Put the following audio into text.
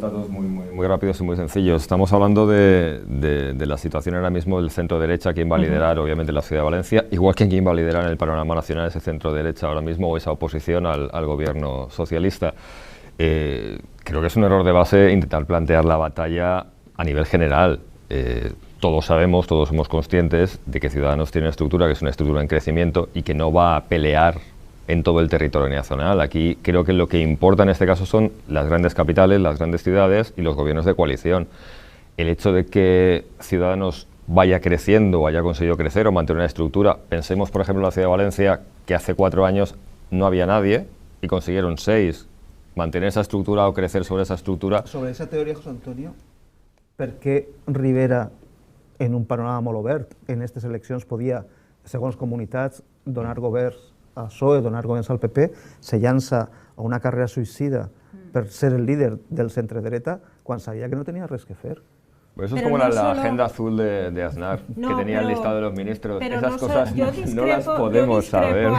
datos muy rápidos y muy sencillos. Estamos hablando de la situación ahora mismo del centro-derecha, quién va a liderar obviamente la ciudad de Valencia, igual que quién va a liderar en el panorama nacional ese centro-derecha ahora mismo o esa oposición al gobierno socialista. Creo que es un error de base intentar plantear la batalla a nivel general. Todos sabemos, todos somos conscientes de que Ciudadanos tiene una estructura que es una estructura en crecimiento y que no va a pelear en todo el territorio nacional. Aquí creo que lo que importa en este caso son las grandes capitales, las grandes ciudades y los gobiernos de coalición. El hecho de que Ciudadanos vaya creciendo o haya conseguido crecer o mantener una estructura, pensemos por ejemplo en la ciudad de Valencia, que hace 4 años no había nadie y consiguieron 6. Mantener esa estructura o crecer sobre esa estructura... Sobre esa teoria, José Antonio, per què Rivera, en un panorama molt obert, en aquestes eleccions podia, segons comunitats, donar governs a PSOE, donar governs al PP, se llança a una carrera suïcida per ser el líder del centre-dreta quan sabia que no tenia res que fer. Pues eso es como la agenda azul de Aznar, que tenía el listado de los ministros. Esas cosas no las podemos saber.